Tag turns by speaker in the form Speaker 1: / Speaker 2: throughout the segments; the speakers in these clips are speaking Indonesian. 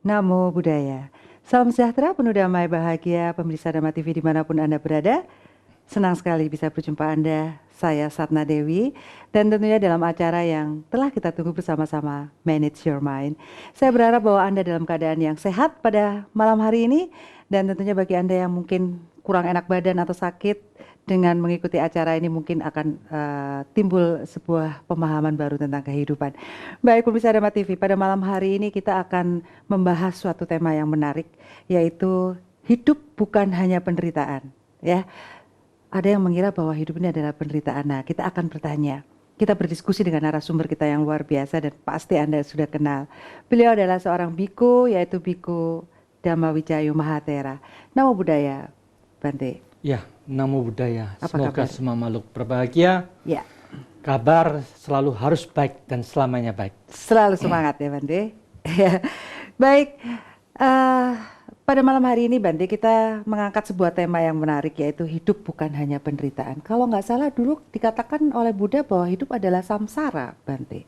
Speaker 1: Namo Buddhaya. Salam sejahtera, penuh damai, bahagia, pemirsa Dhamma TV dimanapun Anda berada. Senang sekali bisa berjumpa Anda, saya Satna Dewi, dan tentunya dalam acara yang telah kita tunggu bersama-sama, Manage Your Mind. Saya berharap bahwa Anda dalam keadaan yang sehat pada malam hari ini, dan tentunya bagi Anda yang mungkin kurang enak badan atau sakit, dengan mengikuti acara ini mungkin akan timbul sebuah pemahaman baru tentang kehidupan. Baik pemirsa Dhamma TV, pada malam hari ini kita akan membahas suatu tema yang menarik, yaitu hidup bukan hanya penderitaan. Ya, ada yang mengira bahwa hidup ini adalah penderitaan. Nah, kita akan bertanya. Kita berdiskusi dengan narasumber kita yang luar biasa dan pasti Anda sudah kenal. Beliau adalah seorang biku, yaitu Biku Dhamma Wijayu Mahatera. Namo Buddhaya, Bante.
Speaker 2: Ya, Namo Buddhaya.
Speaker 1: Apa
Speaker 2: Semoga
Speaker 1: kabar?
Speaker 2: semua makhluk berbahagia.
Speaker 1: Ya.
Speaker 2: Kabar selalu harus baik dan selamanya baik.
Speaker 1: Selalu semangat ya Bante. Ya. Baik, pada malam hari ini Bante kita mengangkat sebuah tema yang menarik, yaitu hidup bukan hanya penderitaan. Kalau nggak salah dulu dikatakan oleh Buddha bahwa hidup adalah samsara, Bante.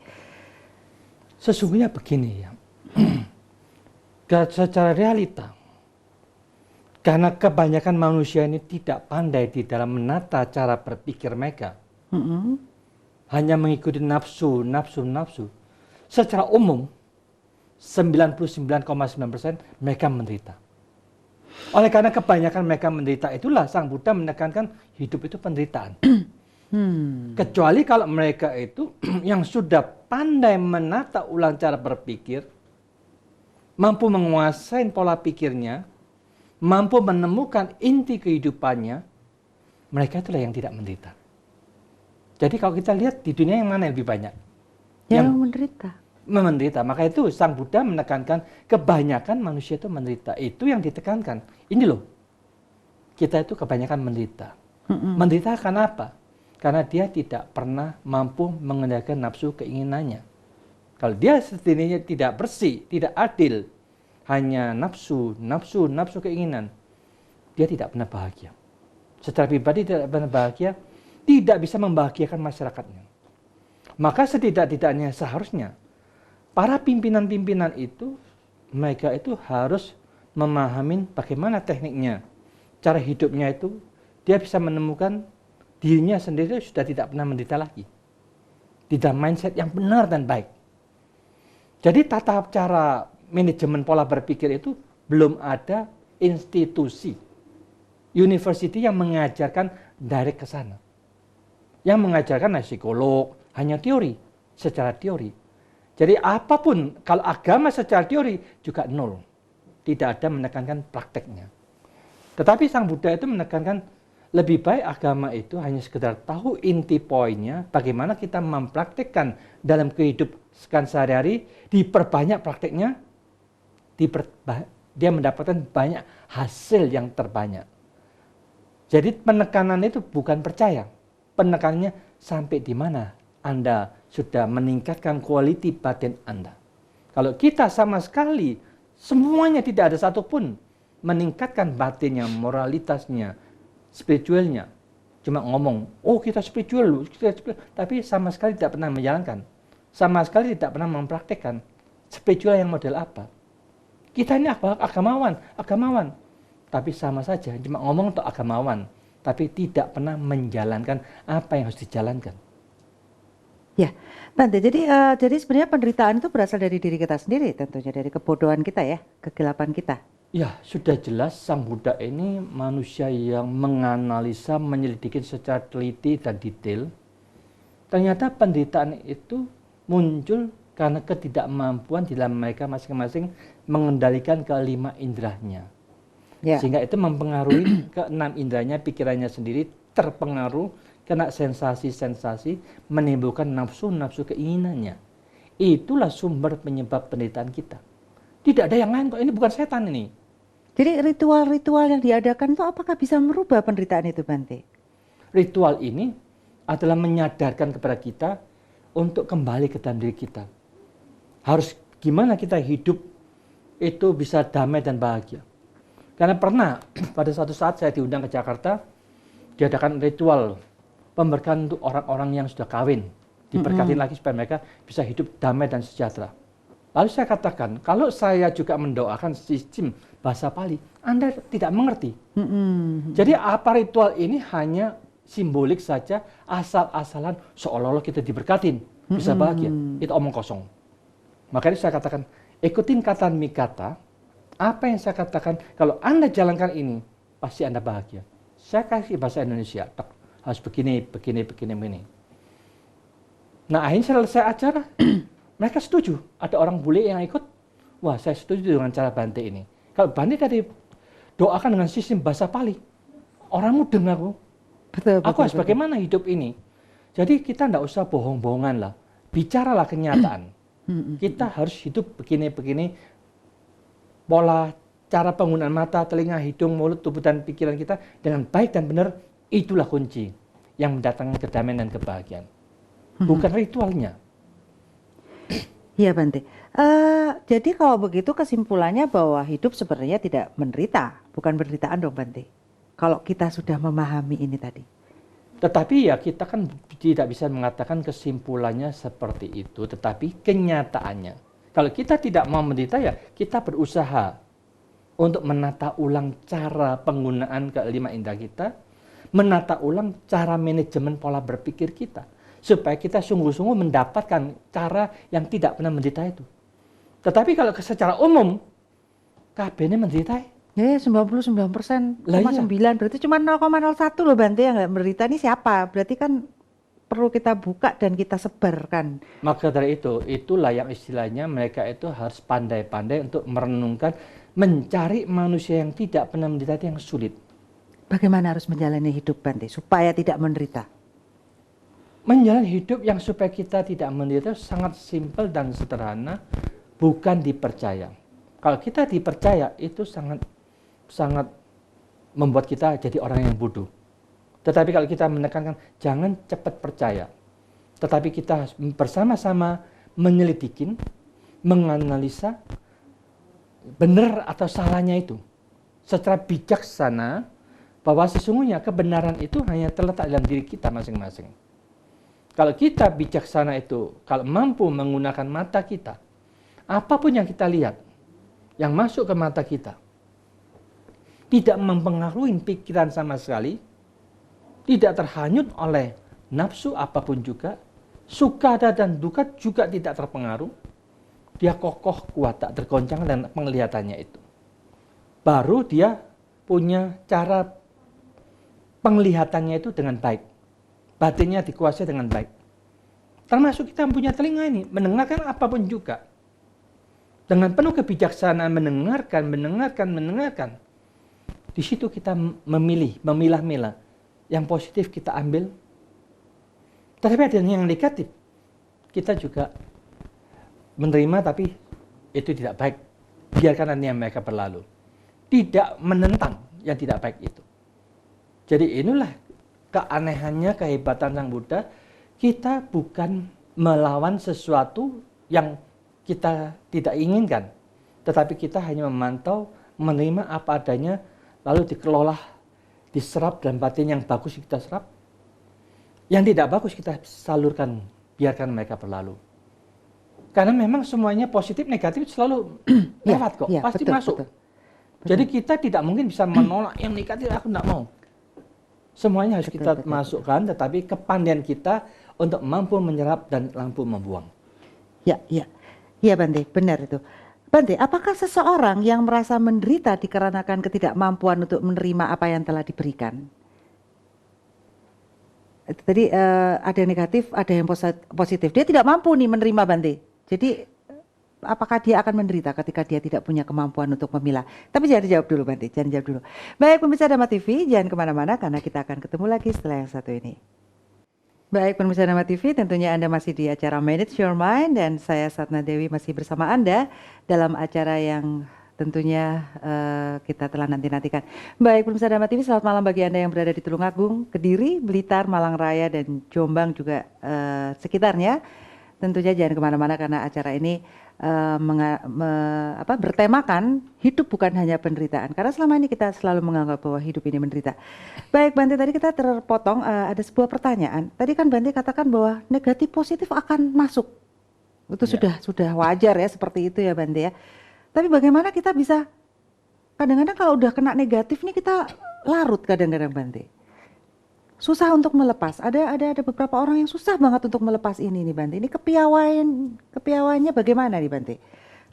Speaker 2: Sesungguhnya begini ya, secara realita, karena kebanyakan manusia ini tidak pandai di dalam menata cara berpikir mereka, hanya mengikuti nafsu. Secara umum, 99,9% mereka menderita. Oleh karena kebanyakan mereka menderita itulah Sang Buddha menekankan hidup itu penderitaan. Kecuali kalau mereka itu yang sudah pandai menata ulang cara berpikir, mampu menguasai pola pikirnya, mampu menemukan inti kehidupannya, mereka itulah yang tidak menderita. Jadi kalau kita lihat di dunia yang mana yang lebih banyak?
Speaker 1: Yang menderita.
Speaker 2: Menderita. Maka itu Sang Buddha menekankan kebanyakan manusia itu menderita. Itu yang ditekankan. Ini loh, kita itu kebanyakan menderita. Menderita karena apa? Karena dia tidak pernah mampu mengendalikan nafsu keinginannya. Kalau dia setidaknya tidak bersih, tidak adil, hanya nafsu keinginan, dia tidak pernah bahagia. Secara pribadi tidak pernah bahagia, tidak bisa membahagiakan masyarakatnya. Maka setidak-tidaknya seharusnya para pimpinan-pimpinan itu, mereka itu harus memahami bagaimana tekniknya, cara hidupnya itu, dia bisa menemukan dirinya sendiri sudah tidak pernah menderita lagi. Di dalam mindset yang benar dan baik. Jadi tata cara manajemen pola berpikir itu belum ada institusi, university yang mengajarkan direct ke sana. Yang mengajarkan psikolog, hanya teori, secara teori. Jadi apapun, kalau agama secara teori juga nol. Tidak ada menekankan prakteknya. Tetapi Sang Buddha itu menekankan lebih baik agama itu hanya sekedar tahu inti poinnya, bagaimana kita mempraktekkan dalam kehidupan sehari-hari, diperbanyak prakteknya, dia mendapatkan banyak hasil yang terbanyak. Jadi penekanan itu bukan percaya, penekanannya sampai di mana Anda sudah meningkatkan kualitas batin Anda. Kalau kita sama sekali semuanya tidak ada satupun meningkatkan batinnya, moralitasnya, spiritualnya, cuma ngomong, oh kita spiritual, tapi sama sekali tidak pernah menjalankan, sama sekali tidak pernah mempraktekkan spiritual yang model apa. Kita ini agamawan, tapi sama saja, cuma ngomong untuk agamawan, tapi tidak pernah menjalankan apa yang harus dijalankan.
Speaker 1: Ya, Bante, jadi sebenarnya penderitaan itu berasal dari diri kita sendiri, tentunya dari kebodohan kita ya, kegelapan kita.
Speaker 2: Ya, sudah jelas Sang Buddha ini manusia yang menganalisa, menyelidiki secara teliti dan detail. Ternyata penderitaan itu muncul karena ketidakmampuan di dalam mereka masing-masing mengendalikan kelima inderanya. Ya. Sehingga itu mempengaruhi keenam inderanya, pikirannya sendiri terpengaruh, kena sensasi-sensasi, menimbulkan nafsu keinginannya. Itulah sumber penyebab penderitaan kita. Tidak ada yang lain kok, ini bukan setan ini.
Speaker 1: Jadi ritual-ritual yang diadakan itu apakah bisa merubah penderitaan itu, Bante?
Speaker 2: Ritual ini adalah menyadarkan kepada kita untuk kembali ke dalam diri kita. Harus gimana kita hidup itu bisa damai dan bahagia. Karena pernah pada suatu saat saya diundang ke Jakarta, diadakan ritual pemberkahan untuk orang-orang yang sudah kawin. Diberkatin lagi supaya mereka bisa hidup damai dan sejahtera. Lalu saya katakan, kalau saya juga mendoakan sistem bahasa Pali, Anda tidak mengerti. Jadi apa ritual ini hanya simbolik saja, asal-asalan seolah-olah kita diberkatin, bisa bahagia. Itu omong kosong. Makanya saya katakan, ikutin kata demi kata, apa yang saya katakan, kalau Anda jalankan ini, pasti Anda bahagia. Saya kasih bahasa Indonesia, harus begini, begini, begini, begini. Nah akhirnya selesai acara, mereka setuju. Ada orang bule yang ikut, wah saya setuju dengan cara Bante ini. Kalau Bante tadi doakan dengan sistem bahasa Pali, orang mudeng aku.
Speaker 1: Betul,
Speaker 2: Aku harus bagaimana hidup ini. Jadi kita tidak usah bohong-bohongan lah. Bicaralah kenyataan. Kita harus hidup begini-begini. Pola, cara penggunaan mata, telinga, hidung, mulut, tubuh, dan pikiran kita dengan baik dan benar, itulah kunci yang mendatangkan kedamaian dan kebahagiaan. Bukan ritualnya.
Speaker 1: Iya Bante. Jadi kalau begitu kesimpulannya bahwa hidup sebenarnya tidak menderita, bukan penderitaan dong Bante. Kalau kita sudah memahami ini tadi.
Speaker 2: Tetapi ya kita kan tidak bisa mengatakan kesimpulannya seperti itu, tetapi kenyataannya. Kalau kita tidak mau menderita ya kita berusaha untuk menata ulang cara penggunaan kelima indera kita, menata ulang cara manajemen pola berpikir kita, supaya kita sungguh-sungguh mendapatkan cara yang tidak pernah menderita itu. Tetapi kalau secara umum, KB ini menderita.
Speaker 1: Ya 99%,
Speaker 2: Lah iya.
Speaker 1: 9, berarti cuma 0,01 loh Bante yang nggak menderita ini siapa? Berarti kan perlu kita buka dan kita sebarkan.
Speaker 2: Maka dari itu, itulah yang istilahnya mereka itu harus pandai-pandai untuk merenungkan, mencari manusia yang tidak pernah menderita itu yang sulit.
Speaker 1: Bagaimana harus menjalani hidup Bante supaya tidak menderita?
Speaker 2: Menjalani hidup yang supaya kita tidak menderita sangat simpel dan sederhana, bukan dipercaya. Kalau kita dipercaya itu sangat membuat kita jadi orang yang bodoh. Tetapi kalau kita menekankan jangan cepat percaya, tetapi kita bersama-sama menyelidikin, menganalisa benar atau salahnya itu secara bijaksana, bahwa sesungguhnya kebenaran itu hanya terletak dalam diri kita masing-masing. Kalau kita bijaksana itu, kalau mampu menggunakan mata kita, apapun yang kita lihat, yang masuk ke mata kita, tidak mempengaruhi pikiran sama sekali, tidak terhanyut oleh nafsu apapun juga, suka dan duka juga tidak terpengaruh, dia kokoh, kuat, tak tergoncang dan penglihatannya itu. Baru dia punya cara penglihatannya itu dengan baik. Batinnya dikuasai dengan baik. Termasuk kita punya telinga ini, mendengarkan apapun juga. Dengan penuh kebijaksanaan mendengarkan. Di situ kita memilah-milah. Yang positif kita ambil. Tetapi ada yang negatif. Kita juga menerima tapi itu tidak baik. Biarkan nanti yang mereka berlalu. Tidak menentang yang tidak baik itu. Jadi inilah keanehannya, kehebatan Sang Buddha. Kita bukan melawan sesuatu yang kita tidak inginkan. Tetapi kita hanya memantau, menerima apa adanya, lalu dikelola, diserap dalam batin yang bagus kita serap. Yang tidak bagus kita salurkan, biarkan mereka berlalu. Karena memang semuanya positif, negatif selalu lewat kok,
Speaker 1: ya,
Speaker 2: pasti
Speaker 1: betul,
Speaker 2: masuk.
Speaker 1: betul.
Speaker 2: Jadi kita tidak mungkin bisa menolak yang negatif, aku tidak mau. Semuanya harus kita masukkan, tetapi kepandaian kita untuk mampu menyerap dan mampu membuang.
Speaker 1: Ya Bante, benar itu. Bante, apakah seseorang yang merasa menderita dikarenakan ketidakmampuan untuk menerima apa yang telah diberikan? Tadi ada yang negatif, ada yang positif. Dia tidak mampu nih menerima Bante. Jadi apakah dia akan menderita ketika dia tidak punya kemampuan untuk memilah? Tapi jangan dijawab dulu Bante, jangan jawab dulu. Baik pemirsa Dhamma TV, jangan kemana-mana karena kita akan ketemu lagi setelah yang satu ini. Baik pemirsa Dhamma TV, tentunya Anda masih di acara Manage Your Mind dan saya Satna Dewi masih bersama Anda dalam acara yang tentunya kita telah nanti-nantikan. Baik pemirsa Dhamma TV, selamat malam bagi Anda yang berada di Tulungagung, Kediri, Blitar, Malang Raya dan Jombang juga sekitarnya. Tentunya jangan kemana-mana karena acara ini bertemakan hidup bukan hanya penderitaan. Karena selama ini kita selalu menganggap bahwa hidup ini menderita. Baik Bante, tadi kita terpotong ada sebuah pertanyaan. Tadi kan Bante katakan bahwa negatif positif akan masuk. Itu
Speaker 2: Ya.
Speaker 1: sudah wajar ya seperti itu ya Bante ya. Tapi bagaimana kita bisa, kadang-kadang kalau udah kena negatif nih kita larut kadang-kadang Bante. Susah untuk melepas. Ada beberapa orang yang susah banget untuk melepas ini nih Bante. Ini kepiawaiannya bagaimana nih Bante?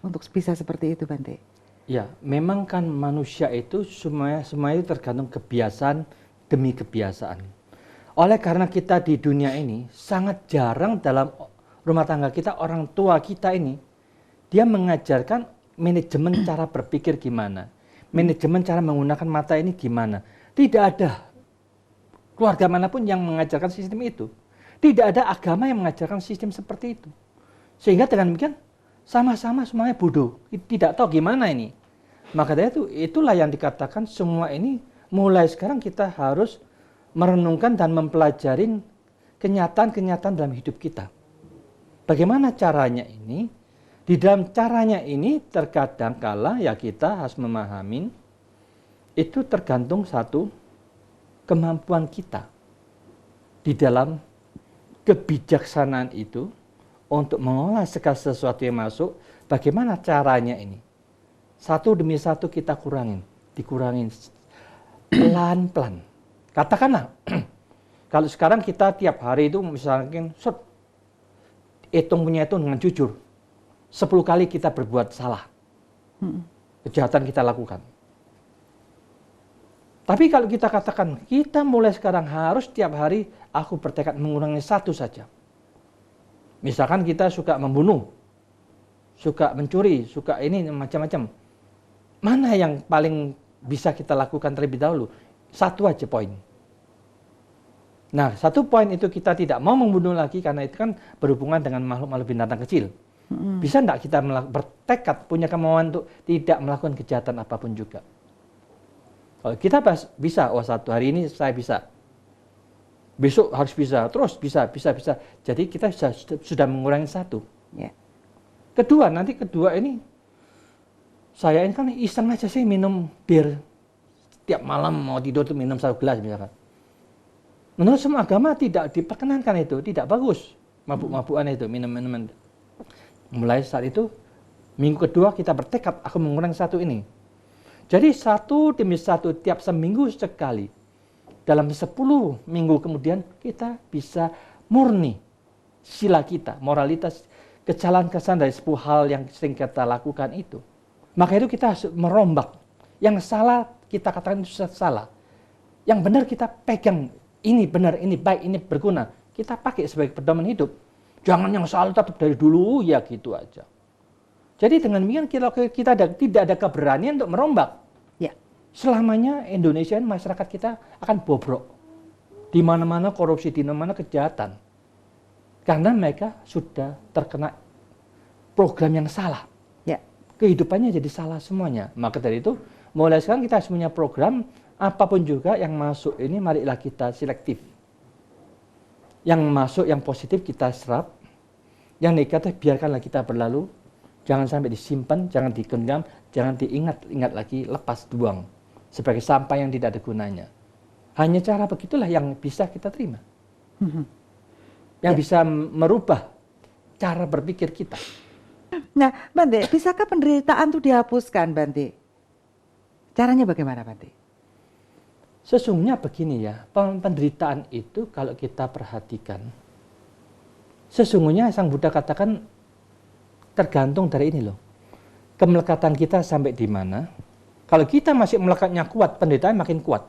Speaker 1: Untuk bisa seperti itu Bante.
Speaker 2: Ya, memang kan manusia itu semuanya itu tergantung kebiasaan demi kebiasaan. Oleh karena kita di dunia ini sangat jarang dalam rumah tangga kita, orang tua kita ini dia mengajarkan manajemen cara berpikir gimana, manajemen cara menggunakan mata ini gimana. Tidak ada keluarga manapun yang mengajarkan sistem itu. Tidak ada agama yang mengajarkan sistem seperti itu. Sehingga dengan demikian sama-sama semuanya bodoh, tidak tahu gimana ini. Maka dari itu, itulah yang dikatakan semua ini mulai sekarang kita harus merenungkan dan mempelajari kenyataan-kenyataan dalam hidup kita. Bagaimana caranya ini? Di dalam caranya ini terkadang kala ya kita harus memahami itu tergantung satu kemampuan kita di dalam kebijaksanaan itu untuk mengolah segala sesuatu yang masuk. Bagaimana caranya ini? Satu demi satu kita dikurangin pelan-pelan. Katakanlah, kalau sekarang kita tiap hari itu misalkan hitung dengan jujur, 10 kali kita berbuat salah, kejahatan kita lakukan. Tapi kalau kita katakan, kita mulai sekarang harus tiap hari aku bertekad mengurangi satu saja. Misalkan kita suka membunuh, suka mencuri, suka ini macam-macam. Mana yang paling bisa kita lakukan terlebih dahulu? Satu aja poin. Nah, satu poin itu kita tidak mau membunuh lagi karena itu kan berhubungan dengan makhluk-makhluk binatang kecil. Bisa enggak kita bertekad, punya kemauan untuk tidak melakukan kejahatan apapun juga? Kalau kita bisa, satu hari ini saya bisa. Besok harus bisa, terus bisa. Jadi kita sudah mengurangi satu.
Speaker 1: Ya.
Speaker 2: Kedua ini, saya ini kan iseng aja sih minum bir. Tiap malam mau tidur tuh minum 1 gelas misalkan. Menurut semua agama tidak diperkenankan itu, tidak bagus. Mabuk-mabukan itu, minum-minuman. Mulai saat itu, minggu kedua kita bertekad, aku mengurangi satu ini. Jadi satu demi satu, tiap seminggu sekali. Dalam 10 minggu kemudian, kita bisa murni sila kita, moralitas, kesalahan-kesalahan dari 10 hal yang sering kita lakukan itu. Maka itu kita harus merombak. Yang salah, kita katakan itu salah. Yang benar kita pegang, ini benar, ini baik, ini berguna. Kita pakai sebagai pedoman hidup. Jangan yang salah tetap dari dulu, ya gitu aja. Jadi dengan demikian kita tidak ada keberanian untuk merombak.
Speaker 1: Ya.
Speaker 2: Selamanya Indonesia masyarakat kita akan bobrok. Di mana-mana korupsi, di mana-mana kejahatan. Karena mereka sudah terkena program yang salah.
Speaker 1: Ya.
Speaker 2: Kehidupannya jadi salah semuanya. Maka dari itu, mulai sekarang kita harus punya program, apapun juga yang masuk ini, marilah kita selektif. Yang masuk, yang positif kita serap. Yang negatif biarkanlah kita berlalu. Jangan sampai disimpan, jangan digenggam, jangan diingat lagi, lepas buang. Sebagai sampah yang tidak ada gunanya. Hanya cara begitulah yang bisa kita terima. Yang bisa merubah cara berpikir kita.
Speaker 1: Nah, Bante, bisakah penderitaan itu dihapuskan, Bante? Caranya bagaimana, Bante?
Speaker 2: Sesungguhnya begini ya, penderitaan itu kalau kita perhatikan, sesungguhnya Sang Buddha katakan tergantung dari ini loh. Kemelekatan kita sampai di mana? Kalau kita masih melekatnya kuat, penderitaan makin kuat.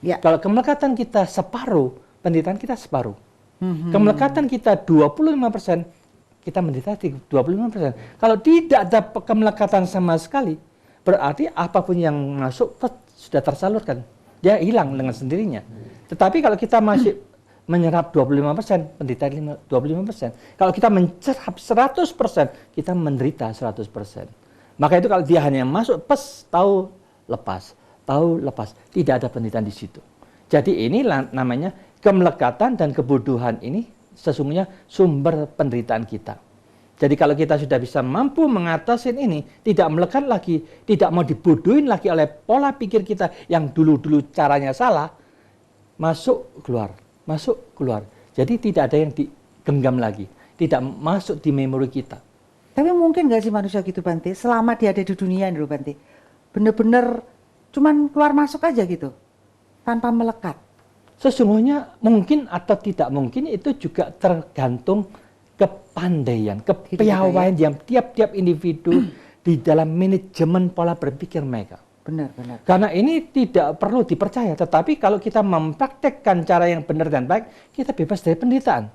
Speaker 1: Ya.
Speaker 2: Kalau kemelekatan kita separuh, penderitaan kita separuh. Kemelekatan kita 25%, kita menderita 25%. Kalau tidak ada kemelekatan sama sekali, berarti apapun yang masuk sudah tersalurkan. Dia hilang dengan sendirinya. Tetapi kalau kita masih menyerap 25%, penderita 25%. Kalau kita mencerap 100%, kita menderita 100%. Maka itu kalau dia hanya masuk, tahu lepas. Tidak ada penderitaan di situ. Jadi ini namanya kemelekatan dan kebodohan ini sesungguhnya sumber penderitaan kita. Jadi kalau kita sudah bisa mampu mengatasi ini, tidak melekat lagi, tidak mau dibodohin lagi oleh pola pikir kita yang dulu-dulu caranya salah, masuk keluar. Jadi tidak ada yang digenggam lagi. tidak masuk di memori kita.
Speaker 1: Tapi mungkin nggak sih manusia gitu Bante, selama dia ada di dunia ini loh Bante, bener-bener cuman keluar masuk aja gitu, tanpa melekat.
Speaker 2: Sesungguhnya mungkin atau tidak mungkin itu juga tergantung kepandaian, kepiawaian yang tiap-tiap individu di dalam manajemen pola berpikir mereka.
Speaker 1: Benar.
Speaker 2: Karena ini tidak perlu dipercaya, tetapi kalau kita mempraktekkan cara yang benar dan baik, kita bebas dari penderitaan.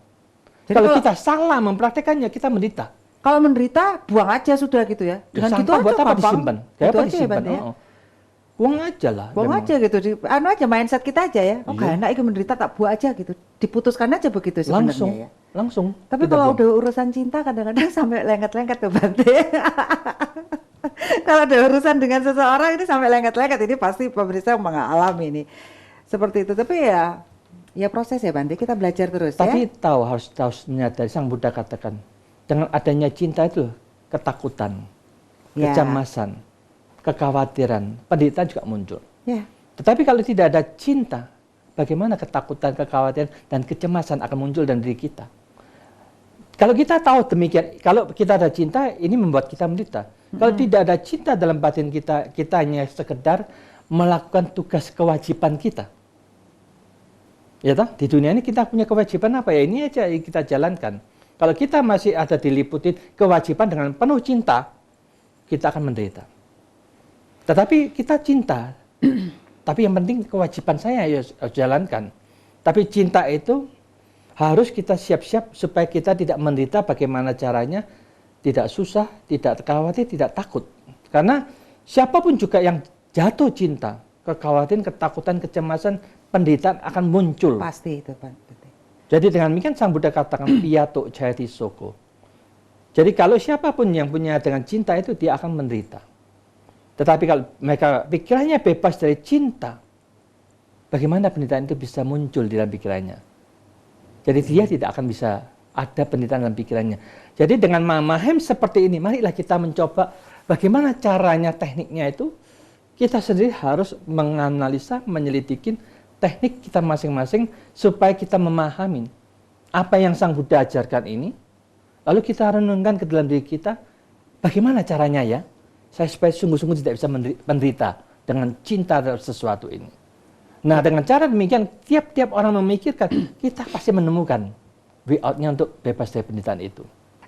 Speaker 1: Jadi
Speaker 2: Kalau kita salah mempraktekkannya, kita menderita.
Speaker 1: Kalau menderita, buang aja sudah gitu ya. Dengan gitu
Speaker 2: Sampah
Speaker 1: aja
Speaker 2: buat apa
Speaker 1: gampang.
Speaker 2: disimpan?
Speaker 1: Gitu
Speaker 2: Kayak apa
Speaker 1: aja ya
Speaker 2: disimpan?
Speaker 1: Bante ya.
Speaker 2: Buang aja lah.
Speaker 1: Buang
Speaker 2: memang.
Speaker 1: aja gitu, anu aja mindset kita aja ya. Oh
Speaker 2: Iya.
Speaker 1: enak itu menderita tak buang aja gitu. Diputuskan aja begitu
Speaker 2: Langsung,
Speaker 1: sebenarnya ya.
Speaker 2: langsung.
Speaker 1: Tapi
Speaker 2: Tidak
Speaker 1: kalau
Speaker 2: buang.
Speaker 1: udah urusan cinta kadang-kadang sampai lengket-lengket tuh Bante. Kalau ada urusan dengan seseorang ini sampai lengket-lengket, ini pasti pemirsa mengalami ini. Seperti itu. Tapi ya proses ya Bante, kita belajar terus
Speaker 2: Tapi
Speaker 1: ya.
Speaker 2: harus menyadari, Sang Buddha katakan, dengan adanya cinta itu ketakutan,
Speaker 1: Ya.
Speaker 2: kecemasan, kekhawatiran, penderitaan juga muncul.
Speaker 1: Ya.
Speaker 2: Tetapi kalau tidak ada cinta, bagaimana ketakutan, kekhawatiran, dan kecemasan akan muncul dalam diri kita? Kalau kita tahu demikian, kalau kita ada cinta, ini membuat kita menderita. Kalau tidak ada cinta dalam batin kita, kita hanya sekedar melakukan tugas kewajiban kita. Ya toh? Di dunia ini kita punya kewajiban apa ya? Ini aja yang kita jalankan. Kalau kita masih ada diliputi kewajiban dengan penuh cinta, kita akan menderita. Tetapi kita cinta, tapi yang penting kewajiban saya ya jalankan. Tapi cinta itu harus kita siap-siap supaya kita tidak menderita. Bagaimana caranya? Tidak susah, tidak khawatir, tidak takut. Karena siapapun juga yang jatuh cinta, kekhawatiran, ketakutan, kecemasan, penderitaan akan muncul.
Speaker 1: Pasti itu Bante.
Speaker 2: Jadi dengan demikian Sang Buddha katakan piyato jayati soko. Jadi kalau siapapun yang punya dengan cinta itu dia akan menderita. Tetapi kalau mereka pikirannya bebas dari cinta, bagaimana penderitaan itu bisa muncul di dalam pikirannya? Jadi dia tidak akan bisa ada penderitaan dalam pikirannya. Jadi dengan memahami seperti ini, marilah kita mencoba bagaimana caranya, tekniknya itu. Kita sendiri harus menganalisa, menyelidikin teknik kita masing-masing supaya kita memahami apa yang Sang Buddha ajarkan ini. Lalu kita renungkan ke dalam diri kita, bagaimana caranya ya? Saya supaya sungguh-sungguh tidak bisa menderita dengan cinta terhadap sesuatu ini. Nah, dengan cara demikian, tiap-tiap orang memikirkan, kita pasti menemukan way out-nya untuk bebas dari penderitaan itu.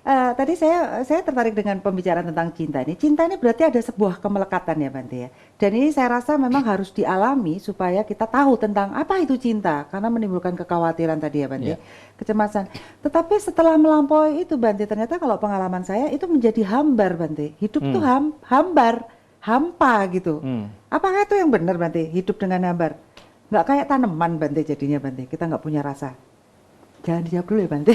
Speaker 1: Tadi saya tertarik dengan pembicaraan tentang cinta ini. Cinta ini berarti ada sebuah kemelekatan ya Bante ya. Dan ini saya rasa memang harus dialami supaya kita tahu tentang apa itu cinta. Karena menimbulkan kekhawatiran tadi ya Bante, kecemasan. Tetapi setelah melampaui itu Bante, ternyata kalau pengalaman saya itu menjadi hambar Bante. Hidup tuh hambar, hampa gitu. Apakah itu yang benar Bante, hidup dengan hambar? Nggak kayak tanaman Bante jadinya Bante, kita nggak punya rasa. Jangan dijawab dulu ya Bante.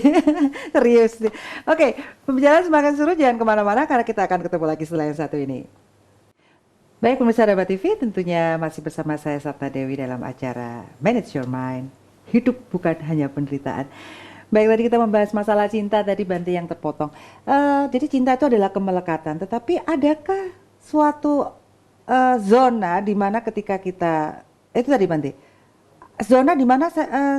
Speaker 1: Serius. Oke, pembicaraan semakin seru, jangan kemana-mana karena kita akan ketemu lagi setelah yang satu ini. Baik pemirsa Dhamma TV, tentunya masih bersama saya Satna Dewi dalam acara Manage Your Mind. Hidup bukan hanya penderitaan. Baik, tadi kita membahas masalah cinta tadi Bante yang terpotong. Jadi cinta itu adalah kemelekatan, tetapi adakah suatu zona di mana ketika kita, itu tadi Bante, zona di mana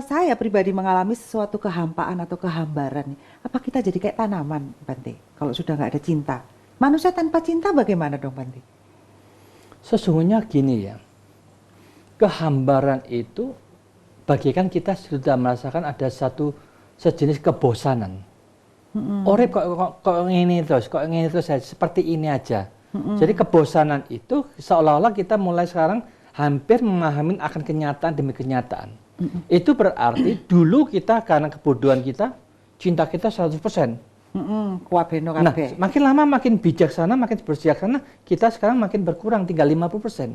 Speaker 1: saya pribadi mengalami sesuatu kehampaan atau kehambaran. Apa kita jadi kayak tanaman, Bante? Kalau sudah nggak ada cinta, manusia tanpa cinta bagaimana dong, Bante?
Speaker 2: Sesungguhnya gini ya, kehambaran itu bagikan kita sudah merasakan ada satu sejenis kebosanan. Orang kok ini terus, seperti ini aja. Jadi kebosanan itu seolah-olah kita mulai sekarang hampir memahami akan kenyataan demi kenyataan. Itu berarti dulu kita karena kebodohan kita, cinta kita 100%. Nah, makin lama makin bijaksana, makin bijaksana, kita sekarang makin berkurang, tinggal 50%.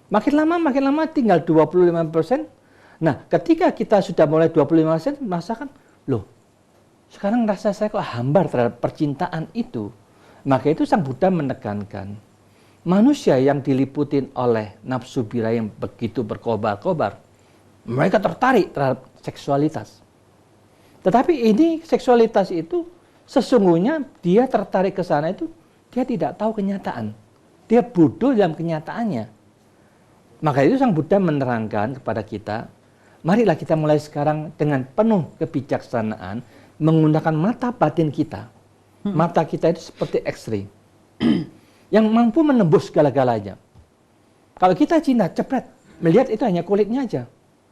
Speaker 2: Makin lama tinggal 25%. Nah, ketika kita sudah mulai 25%, merasakan, loh, sekarang rasa saya kok hambar terhadap percintaan itu. Maka itu Sang Buddha menekankan, manusia yang diliputin oleh nafsu bira yang begitu berkobar-kobar, mereka tertarik terhadap seksualitas. Tetapi ini seksualitas itu sesungguhnya dia tertarik ke sana itu, dia tidak tahu kenyataan. Dia bodoh dalam kenyataannya. Maka itu Sang Buddha menerangkan kepada kita, marilah kita mulai sekarang dengan penuh kebijaksanaan, menggunakan mata batin kita. Mata kita itu seperti X-ray yang mampu menembus segala-galanya. Kalau kita cinta, cepet melihat itu hanya kulitnya aja,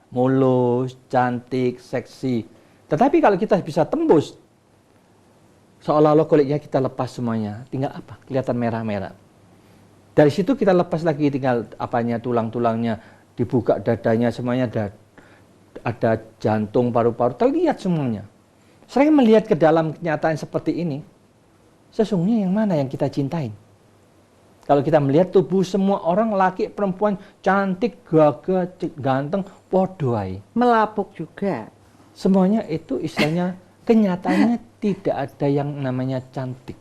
Speaker 2: mulus, cantik, seksi. Tetapi kalau kita bisa tembus, seolah-olah kulitnya kita lepas semuanya, tinggal apa? Kelihatan merah-merah. Dari situ kita lepas lagi, tinggal apanya, tulang-tulangnya, dibuka dadanya, semuanya ada jantung, paru-paru, terlihat semuanya. Sering melihat ke dalam kenyataan seperti ini, sesungguhnya yang mana yang kita cintain? Kalau kita melihat tubuh semua orang, laki, perempuan, cantik, gagah, ganteng, podoai.
Speaker 1: Melapuk juga.
Speaker 2: Semuanya itu istilahnya, kenyataannya tidak ada yang namanya cantik.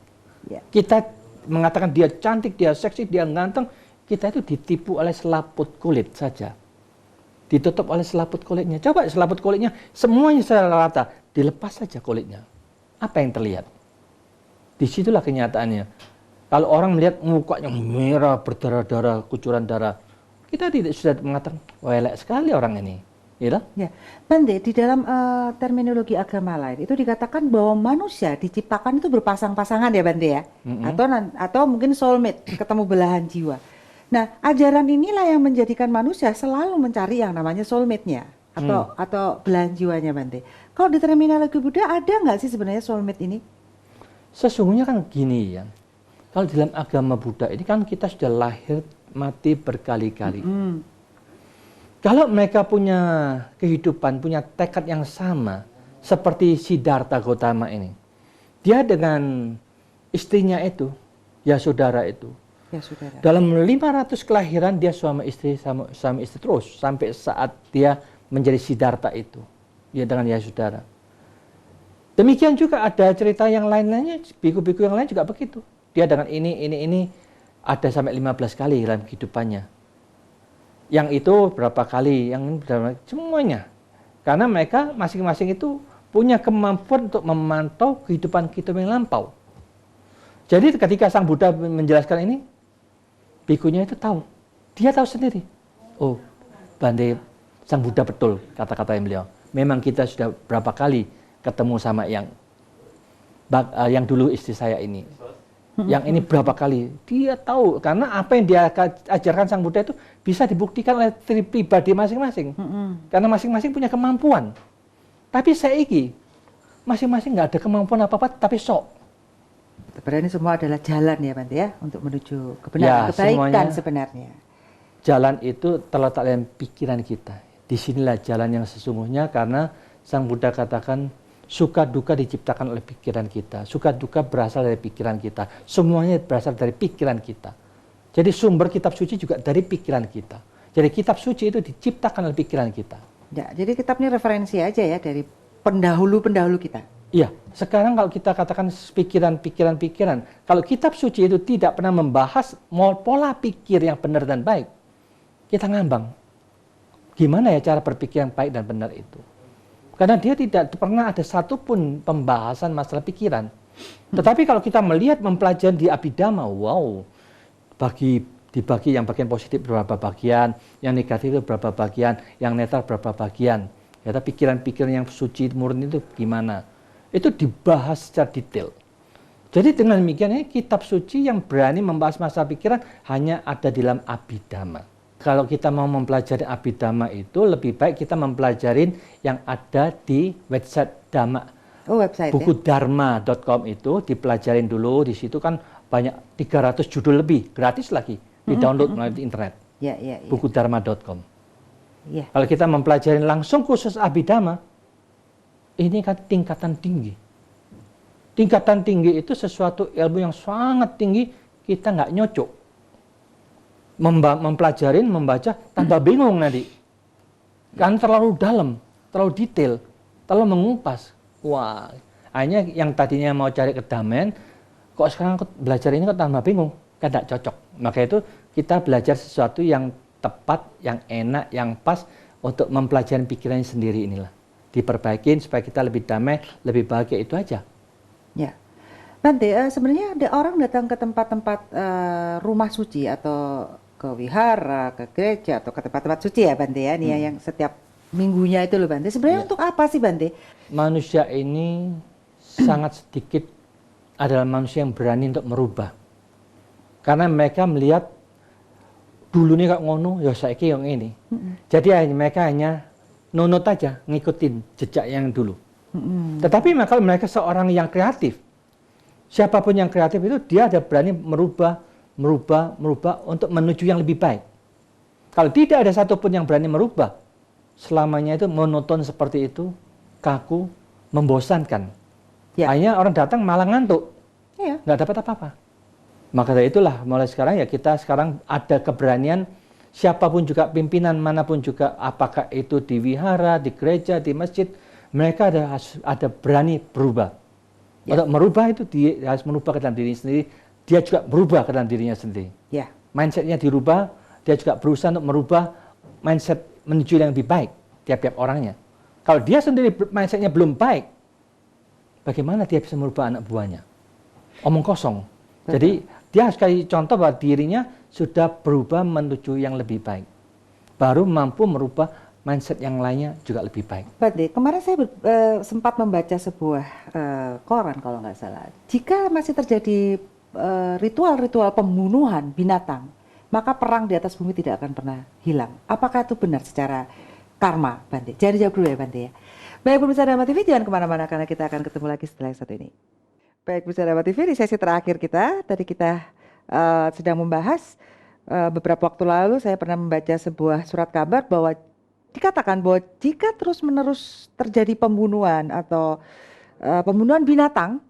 Speaker 1: Ya.
Speaker 2: Kita mengatakan dia cantik, dia seksi, dia ganteng, kita itu ditipu oleh selaput kulit saja. Ditutup oleh selaput kulitnya. Coba selaput kulitnya, semuanya secara rata, dilepas saja kulitnya. Apa yang terlihat? Disitulah kenyataannya. Kalau orang melihat mukanya merah, berdarah-darah, kucuran darah, kita tidak sudah mengatakan, wah elek sekali orang ini. Gitu?
Speaker 1: Ya, Bante, di dalam terminologi agama lain itu dikatakan bahwa manusia diciptakan itu berpasang-pasangan ya Bante ya, atau mungkin soulmate, ketemu belahan jiwa. Nah, ajaran inilah yang menjadikan manusia selalu mencari yang namanya soulmate-nya atau belahan jiwanya Bante. Kalau di terminologi Buddha ada nggak sih sebenarnya soulmate ini?
Speaker 2: Sesungguhnya kan gini ya, kalau dalam agama Buddha ini kan kita sudah lahir mati berkali-kali. Kalau mereka punya kehidupan, punya tekad yang sama, seperti Siddhartha Gautama ini. Dia dengan istrinya itu, Yasodhara itu.
Speaker 1: Yasodhara.
Speaker 2: Dalam 500 kelahiran dia suami istri terus, sampai saat dia menjadi Siddhartha itu. Dia dengan Yasodhara. Demikian juga ada cerita yang lain-lainnya, biku-biku yang lain juga begitu. Dia dengan ini ada sampai 15 kali dalam kehidupannya. Yang itu berapa kali, yang semuanya. Karena mereka masing-masing itu punya kemampuan untuk memantau kehidupan kita yang lampau. Jadi ketika Sang Buddha menjelaskan ini, bikunya itu tahu. Dia tahu sendiri. Oh, Bante, Sang Buddha betul kata-kata yang beliau. Memang kita sudah berapa kali ketemu sama yang dulu istri saya ini. Yang ini berapa kali, dia tahu, karena apa yang dia ajarkan Sang Buddha itu bisa dibuktikan oleh pribadi masing-masing. Karena masing-masing punya kemampuan. Tapi saiki, masing-masing nggak ada kemampuan apa-apa, tapi sok.
Speaker 1: Berarti semua adalah jalan ya Bante ya, untuk menuju kebenaran, kebaikan sebenarnya.
Speaker 2: Jalan itu terletak dalam pikiran kita. Disinilah jalan yang sesungguhnya, karena Sang Buddha katakan, suka duka diciptakan oleh pikiran kita. Suka duka berasal dari pikiran kita. Semuanya berasal dari pikiran kita. Jadi sumber kitab suci juga dari pikiran kita. Jadi kitab suci itu diciptakan oleh pikiran kita.
Speaker 1: Ya, jadi kitabnya referensi aja ya dari pendahulu-pendahulu kita.
Speaker 2: Iya, sekarang kalau kita katakan pikiran, kalau kitab suci itu tidak pernah membahas pola pikir yang benar dan baik, kita ngambang. Gimana ya cara berpikir yang baik dan benar itu? Karena dia tidak pernah ada satupun pembahasan masalah pikiran. Tetapi kalau kita melihat, mempelajari di Abhidhamma, wow, dibagi yang bagian positif berapa bagian, yang negatif itu berapa bagian, yang netral berapa bagian. Ya, pikiran-pikiran yang suci murni itu gimana? Itu dibahas secara detail. Jadi dengan demikian, kitab suci yang berani membahas masalah pikiran hanya ada di dalam Abhidhamma. Kalau kita mau mempelajari Abhidhamma itu, lebih baik kita mempelajari yang ada di website Dhamma.
Speaker 1: Oh, website
Speaker 2: buku dharma.com itu dipelajarin dulu. Di situ kan banyak 300 judul lebih, gratis lagi, di-download melalui internet. Buku dharma.com. Kalau kita mempelajari langsung khusus Abhidhamma, ini kan tingkatan tinggi. Tingkatan tinggi itu sesuatu ilmu yang sangat tinggi, kita nggak nyocok. Mempelajarin, membaca, tambah bingung nanti. Kan terlalu dalam, terlalu detail, terlalu mengupas. Wah, hanya yang tadinya mau cari kedamaian, kok sekarang belajar ini kok tambah bingung, kan tidak cocok. Maka itu kita belajar sesuatu yang tepat, yang enak, yang pas untuk mempelajari pikirannya sendiri inilah. Diperbaikin supaya kita lebih damai, lebih bahagia, itu aja.
Speaker 1: Ya. Bante, sebenarnya ada orang datang ke tempat-tempat rumah suci atau ke wihara, ke gereja, atau ke tempat-tempat suci ya Bante ya, nih yang setiap minggunya itu loh Bante. Sebenarnya untuk apa sih Bante?
Speaker 2: Manusia ini sangat sedikit adalah manusia yang berani untuk merubah. Karena mereka melihat dulu nih kok ngono, ya saiki yang ini. Jadi mereka hanya nunut aja, ngikutin jejak yang dulu. Tetapi kalau mereka seorang yang kreatif, siapapun yang kreatif itu dia ada berani merubah untuk menuju yang lebih baik. Kalau tidak ada satupun yang berani merubah, selamanya itu monoton seperti itu, kaku, membosankan.
Speaker 1: Ya.
Speaker 2: Akhirnya orang datang malah ngantuk,
Speaker 1: Iya.
Speaker 2: nggak dapat apa-apa. Maka dari itulah mulai sekarang ya kita sekarang ada keberanian, siapapun juga pimpinan manapun juga, apakah itu di wihara, di gereja, di masjid, mereka ada berani berubah.
Speaker 1: Ya.
Speaker 2: Untuk merubah itu dia harus merubah ke dalam diri sendiri, dia juga berubah ke dalam dirinya sendiri.
Speaker 1: Ya.
Speaker 2: Mindsetnya dirubah, dia juga berusaha untuk merubah mindset menuju yang lebih baik tiap-tiap orangnya. Kalau dia sendiri mindsetnya belum baik, bagaimana dia bisa merubah anak buahnya? Omong kosong.
Speaker 1: Betul.
Speaker 2: Jadi dia harus kasih contoh bahwa dirinya sudah berubah menuju yang lebih baik. Baru mampu merubah mindset yang lainnya juga lebih baik.
Speaker 1: Bante, kemarin saya sempat membaca sebuah koran kalau nggak salah. Jika masih terjadi ritual-ritual pembunuhan binatang, maka perang di atas bumi tidak akan pernah hilang. Apakah itu benar secara karma, Bante? Jangan dijawab dulu ya, Bante ya. Baik, pemirsa Dharma TV, jangan kemana-mana karena kita akan ketemu lagi setelah yang satu ini. Baik, pemirsa Dharma TV, di sesi terakhir kita, tadi kita sedang membahas beberapa waktu lalu saya pernah membaca sebuah surat kabar bahwa dikatakan bahwa jika terus-menerus terjadi pembunuhan atau pembunuhan binatang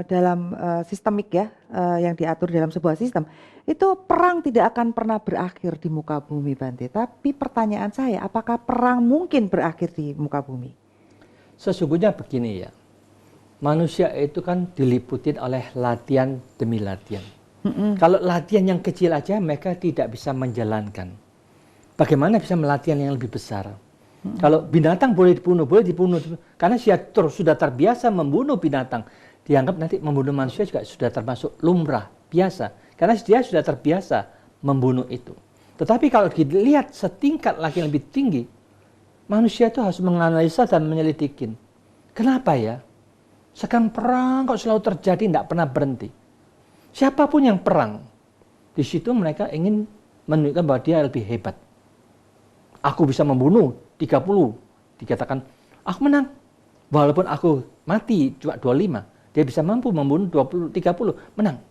Speaker 1: dalam sistemik ya, yang diatur dalam sebuah sistem, itu perang tidak akan pernah berakhir di muka bumi, Bante. Tapi pertanyaan saya, apakah perang mungkin berakhir di muka bumi?
Speaker 2: Sesungguhnya begini ya, manusia itu kan diliputin oleh latihan demi latihan. Kalau latihan yang kecil aja mereka tidak bisa menjalankan, bagaimana bisa melatihan yang lebih besar? Kalau binatang boleh dibunuh, karena dia sudah terbiasa membunuh binatang, dianggap nanti membunuh manusia juga sudah termasuk lumrah, biasa, karena dia sudah terbiasa membunuh itu. Tetapi kalau dilihat setingkat lagi yang lebih tinggi, manusia itu harus menganalisa dan menyelidikin. Kenapa ya? Sekarang perang kok selalu terjadi, tidak pernah berhenti. Siapapun yang perang, di situ mereka ingin menunjukkan bahwa dia lebih hebat. Aku bisa membunuh 30, dikatakan aku menang. Walaupun aku mati cuma 25, dia bisa mampu membunuh 20, 30, menang.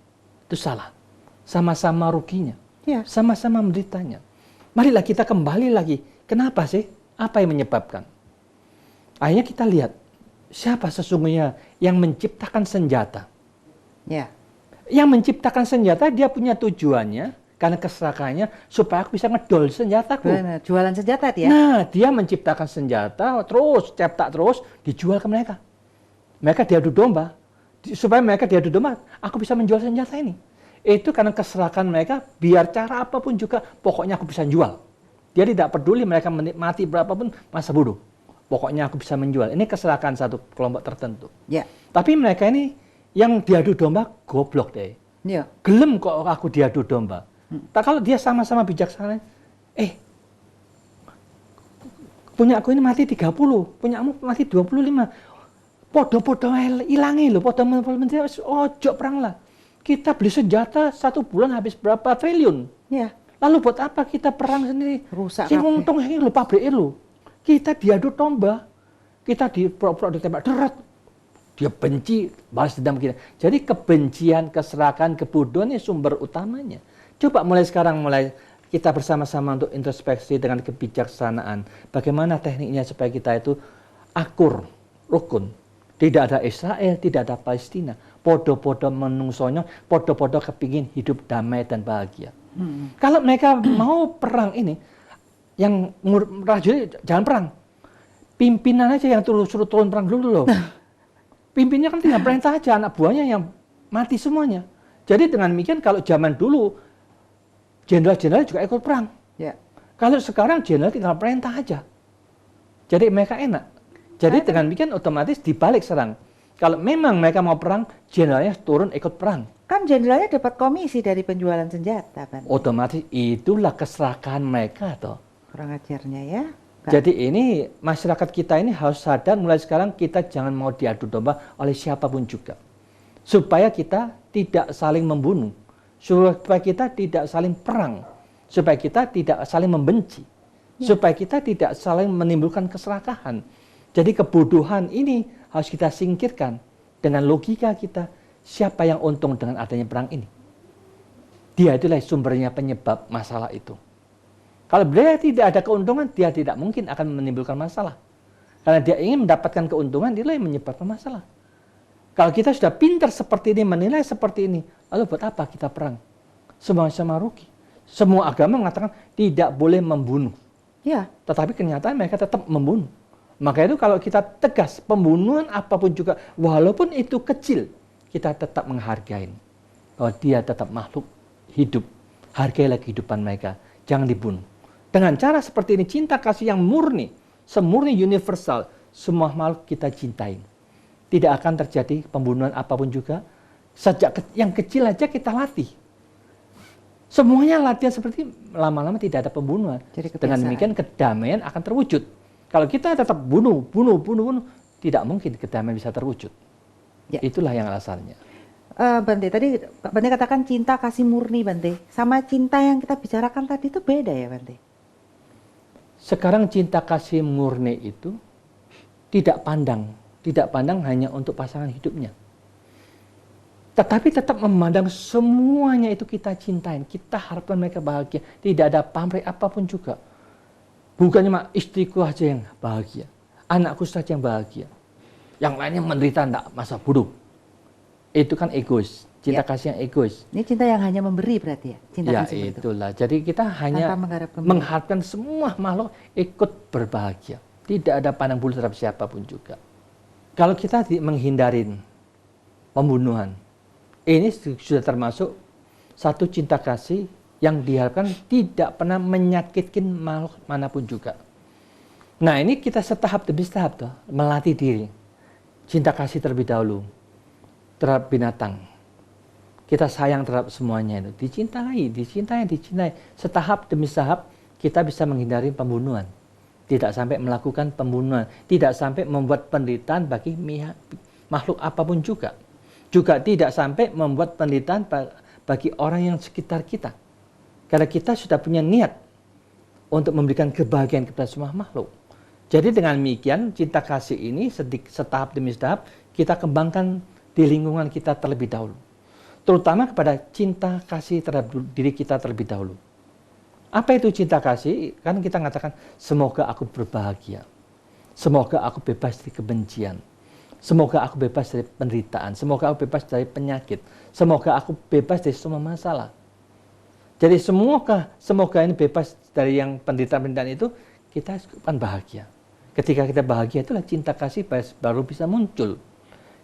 Speaker 2: Itu salah. Sama-sama ruginya.
Speaker 1: Ya.
Speaker 2: Sama-sama menderitanya. Marilah kita kembali lagi. Kenapa sih? Apa yang menyebabkan? Akhirnya kita lihat siapa sesungguhnya yang menciptakan senjata.
Speaker 1: Ya.
Speaker 2: Yang menciptakan senjata dia punya tujuannya, karena keserakahannya supaya aku bisa ngedol senjataku.
Speaker 1: Benar, jualan senjata dia.
Speaker 2: Nah, dia menciptakan senjata, terus cetak terus dijual ke mereka. Mereka diadu domba, supaya mereka diadu domba, aku bisa menjual senjata ini. Itu karena keserakahan mereka, biar cara apapun juga, pokoknya aku bisa jual. Dia tidak peduli mereka mati berapapun, masa bodoh. Pokoknya aku bisa menjual. Ini keserakahan satu kelompok tertentu.
Speaker 1: Ya.
Speaker 2: Tapi mereka ini yang diadu domba goblok deh.
Speaker 1: Ya.
Speaker 2: Gelem kok aku diadu domba. Tak kalau dia sama-sama bijaksana, punya aku ini mati 30, punyamu mati 25. Podo-podo ilangi loh, podo menteri, ojo perang lah. Kita beli senjata 1 bulan habis berapa triliun.
Speaker 1: Ya.
Speaker 2: Lalu buat apa kita perang sendiri?
Speaker 1: Rusak
Speaker 2: Sing
Speaker 1: kabeh.
Speaker 2: untung ini lo pabrik lo. Kita diadu domba, kita di-pro ditembak deret. Dia benci, balas dendam kita. Jadi kebencian, keserakahan, kebodohan ini sumber utamanya. Coba mulai sekarang, kita bersama-sama untuk introspeksi dengan kebijaksanaan. Bagaimana tekniknya supaya kita itu akur, rukun. Tidak ada Israel, tidak ada Palestina. Podo-podo menungsonyo, podo-podo kepingin hidup damai dan bahagia. Kalau mereka mau perang ini, yang prajurit jangan perang. Pimpinan aja yang suruh turun perang dulu loh. Pimpinnya kan tinggal perintah aja, anak buahnya yang mati semuanya. Jadi dengan demikian kalau zaman dulu, jenderal-jenderal juga ikut perang.
Speaker 1: Ya.
Speaker 2: Kalau sekarang jenderal tinggal perintah aja. Jadi mereka enak. Jadi dengan demikian otomatis dibalik serang. Kalau memang mereka mau perang, jenderalnya turun ikut perang.
Speaker 1: Kan jenderalnya dapat komisi dari penjualan senjata, Bante.
Speaker 2: Otomatis itulah keserakahan mereka toh.
Speaker 1: Kurang ajarnya ya. Kak.
Speaker 2: Jadi ini masyarakat kita ini harus sadar mulai sekarang kita jangan mau diadu domba oleh siapapun juga. Supaya kita tidak saling membunuh, supaya kita tidak saling perang, supaya kita tidak saling membenci, supaya kita tidak saling menimbulkan keserakahan. Jadi kebodohan ini harus kita singkirkan dengan logika kita, siapa yang untung dengan adanya perang ini. Dia itulah sumbernya penyebab masalah itu. Kalau dia tidak ada keuntungan, dia tidak mungkin akan menimbulkan masalah. Karena dia ingin mendapatkan keuntungan, dia yang menyebabkan masalah. Kalau kita sudah pintar seperti ini, menilai seperti ini, lalu buat apa kita perang? Sama-sama rugi. Semua agama mengatakan tidak boleh membunuh.
Speaker 1: Ya.
Speaker 2: Tetapi kenyataan mereka tetap membunuh. Maka itu kalau kita tegas, pembunuhan apapun juga, walaupun itu kecil, kita tetap menghargai. Bahwa dia tetap makhluk hidup. Hargailah kehidupan mereka. Jangan dibunuh. Dengan cara seperti ini, cinta kasih yang murni, semurni universal, semua makhluk kita cintai. Tidak akan terjadi pembunuhan apapun juga. Sejak yang kecil aja kita latih. Semuanya latihan seperti lama-lama tidak ada pembunuhan. Dengan demikian kedamaian akan terwujud. Kalau kita tetap bunuh, tidak mungkin kedamaian bisa terwujud. Ya. Itulah yang alasannya.
Speaker 1: Bante, tadi Bante katakan cinta kasih murni, Bante. Sama cinta yang kita bicarakan tadi itu beda ya, Bante?
Speaker 2: Sekarang cinta kasih murni itu tidak pandang hanya untuk pasangan hidupnya. Tetapi tetap memandang semuanya itu kita cintain, kita harapkan mereka bahagia. Tidak ada pamrih apapun juga. Bukan cuma istriku aja yang bahagia, anakku saja yang bahagia. Yang lainnya menderita, enggak, masa bodoh. Itu kan egois, cinta kasih yang egois.
Speaker 1: Ini cinta yang hanya memberi berarti ya? Cinta
Speaker 2: ya
Speaker 1: kasih
Speaker 2: itulah, jadi kita hanya mengharapkan semua makhluk ikut berbahagia. Tidak ada pandang bulu terhadap siapapun juga. Kalau kita menghindarin pembunuhan, ini sudah termasuk satu cinta kasih yang diharapkan tidak pernah menyakitkan makhluk manapun juga. Nah ini kita setahap demi setahap tuh, melatih diri. Cinta kasih terlebih dahulu terhadap binatang. Kita sayang terhadap semuanya itu. Dicintai. Setahap demi setahap kita bisa menghindari pembunuhan. Tidak sampai melakukan pembunuhan. Tidak sampai membuat penderitaan bagi makhluk apapun juga. Juga tidak sampai membuat penderitaan bagi orang yang sekitar kita. Karena kita sudah punya niat untuk memberikan kebahagiaan kepada semua makhluk. Jadi dengan demikian cinta kasih ini setahap demi setahap kita kembangkan di lingkungan kita terlebih dahulu. Terutama kepada cinta kasih terhadap diri kita terlebih dahulu. Apa itu cinta kasih? Kan kita mengatakan, semoga aku berbahagia. Semoga aku bebas dari kebencian. Semoga aku bebas dari penderitaan. Semoga aku bebas dari penyakit. Semoga aku bebas dari semua masalah. Jadi semoga ini bebas dari yang penderitaan-penderitaan itu, kita akan bahagia. Ketika kita bahagia, itulah cinta kasih baru bisa muncul.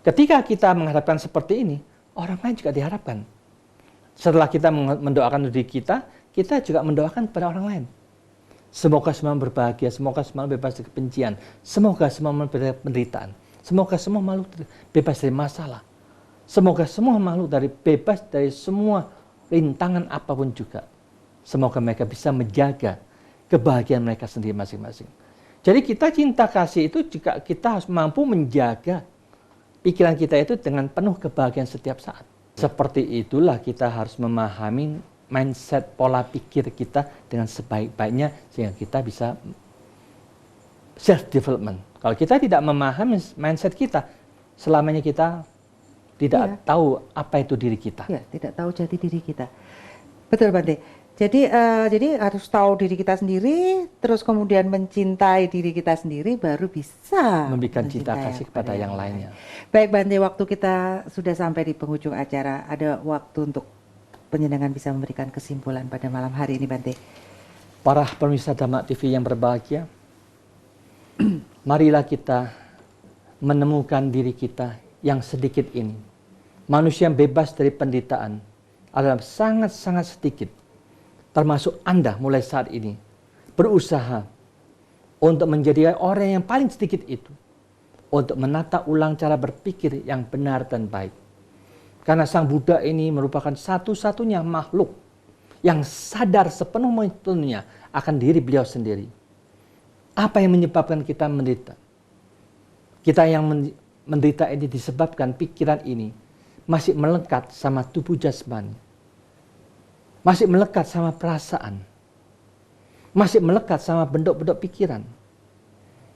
Speaker 2: Ketika kita mengharapkan seperti ini, orang lain juga diharapkan. Setelah kita mendoakan diri kita juga mendoakan pada orang lain. Semoga semua berbahagia, semoga semua bebas dari kebencian, semoga semua bebas dari penderitaan, semoga semua makhluk bebas dari masalah, semoga semua makhluk bebas dari semua rintangan apapun juga. Semoga mereka bisa menjaga kebahagiaan mereka sendiri masing-masing. Jadi kita cinta kasih itu juga kita harus mampu menjaga pikiran kita itu dengan penuh kebahagiaan setiap saat. Seperti itulah kita harus memahami mindset pola pikir kita dengan sebaik-baiknya sehingga kita bisa self development. Kalau kita tidak memahami mindset kita, selamanya kita tidak tahu apa itu diri kita.
Speaker 1: Ya, tidak tahu jati diri kita. Betul, Bante. Jadi harus tahu diri kita sendiri, terus kemudian mencintai diri kita sendiri, baru bisa
Speaker 2: memberikan cinta kasih kepada yang lainnya.
Speaker 1: Baik, Bante, waktu kita sudah sampai di penghujung acara, ada waktu untuk penyenangan bisa memberikan kesimpulan pada malam hari ini, Bante.
Speaker 2: Para pemirsa Dhamma TV yang berbahagia, marilah kita menemukan diri kita yang sedikit ini. Manusia yang bebas dari penderitaan adalah sangat-sangat sedikit. Termasuk Anda mulai saat ini berusaha untuk menjadi orang yang paling sedikit itu. Untuk menata ulang cara berpikir yang benar dan baik. Karena Sang Buddha ini merupakan satu-satunya makhluk yang sadar sepenuhnya akan diri beliau sendiri. Apa yang menyebabkan kita menderita? Kita yang menderita ini disebabkan pikiran ini masih melekat sama tubuh jasmani. Masih melekat sama perasaan. Masih melekat sama bentuk-bentuk pikiran.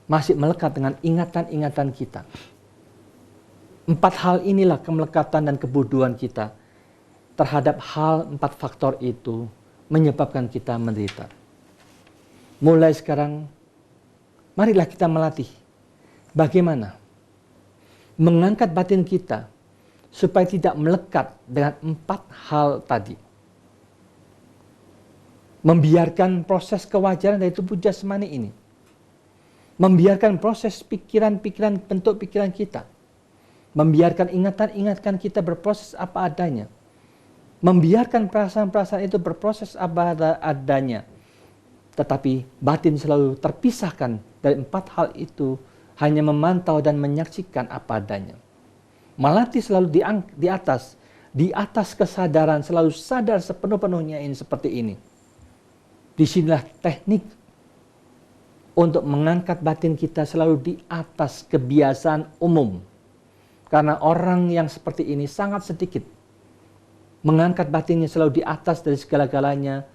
Speaker 2: Masih melekat dengan ingatan-ingatan kita. 4 hal inilah kemelekatan dan kebodohan kita terhadap hal 4 faktor itu menyebabkan kita menderita. Mulai sekarang, marilah kita melatih bagaimana mengangkat batin kita supaya tidak melekat dengan 4 hal tadi. Membiarkan proses kewajaran dari tubuh jasmani ini. Membiarkan proses pikiran-pikiran, bentuk pikiran kita. Membiarkan ingatan-ingatan kita berproses apa adanya. Membiarkan perasaan-perasaan itu berproses apa adanya. Tetapi batin selalu terpisahkan dari 4 hal itu, hanya memantau dan menyaksikan apa adanya. Melatih selalu di atas kesadaran, selalu sadar sepenuh-penuhnya ini seperti ini. Disinilah teknik untuk mengangkat batin kita selalu di atas kebiasaan umum. Karena orang yang seperti ini sangat sedikit. Mengangkat batinnya selalu di atas dari segala-galanya.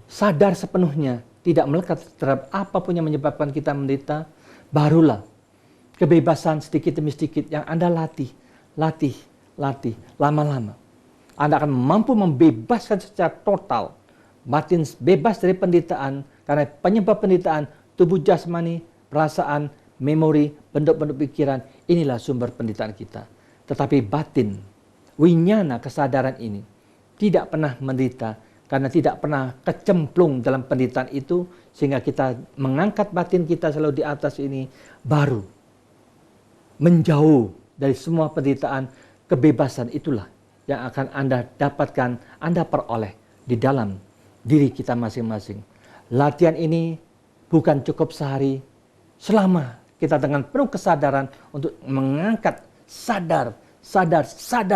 Speaker 2: Sadar sepenuhnya, tidak melekat terhadap apapun yang menyebabkan kita menderita. Barulah kebebasan sedikit demi sedikit yang Anda latih, lama-lama. Anda akan mampu membebaskan secara total. Batin bebas dari penderitaan, karena penyebab penderitaan, tubuh jasmani, perasaan, memori, bentuk-bentuk pikiran, inilah sumber penderitaan kita. Tetapi batin, winyana kesadaran ini, tidak pernah menderita, karena tidak pernah kecemplung dalam penderitaan itu, sehingga kita mengangkat batin kita selalu di atas ini, baru menjauh dari semua penderitaan. Kebebasan itulah yang akan Anda dapatkan, Anda peroleh di dalam diri kita masing-masing. Latihan ini bukan cukup sehari, selama kita dengan penuh kesadaran untuk mengangkat sadar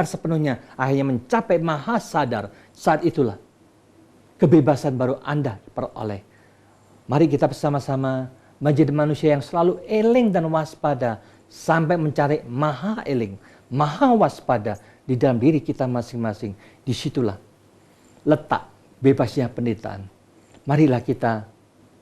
Speaker 2: sepenuhnya, akhirnya mencapai maha sadar. Saat itulah kebebasan baru Anda peroleh. Mari kita bersama-sama menjadi manusia yang selalu eling dan waspada, sampai mencari maha eling, maha waspada di dalam diri kita masing-masing. Disitulah letak bebasnya penderitaan. Marilah kita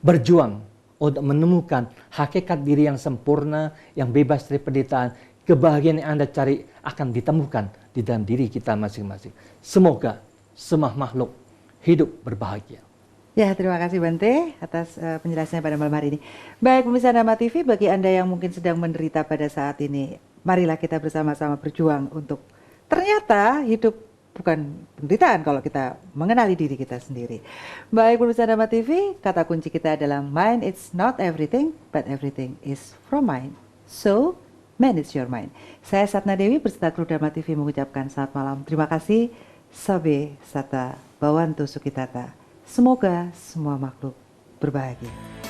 Speaker 2: berjuang untuk menemukan hakikat diri yang sempurna, yang bebas dari penderitaan. Kebahagiaan yang Anda cari akan ditemukan di dalam diri kita masing-masing. Semoga semua makhluk hidup berbahagia.
Speaker 1: Ya, terima kasih Bante atas penjelasannya pada malam hari ini. Baik pemirsa Dhamma TV, bagi Anda yang mungkin sedang menderita pada saat ini, marilah kita bersama-sama berjuang untuk ternyata hidup bukan penderitaan kalau kita mengenali diri kita sendiri. Baik pemirsa Dhamma TV, kata kunci kita adalah mind it's not everything, but everything is from mind. So, manage your mind. Saya Satna Dewi berserta kru Dhamma TV mengucapkan selamat malam. Terima kasih. Sabe Sata Bawantu Sukitata. Semoga semua makhluk berbahagia.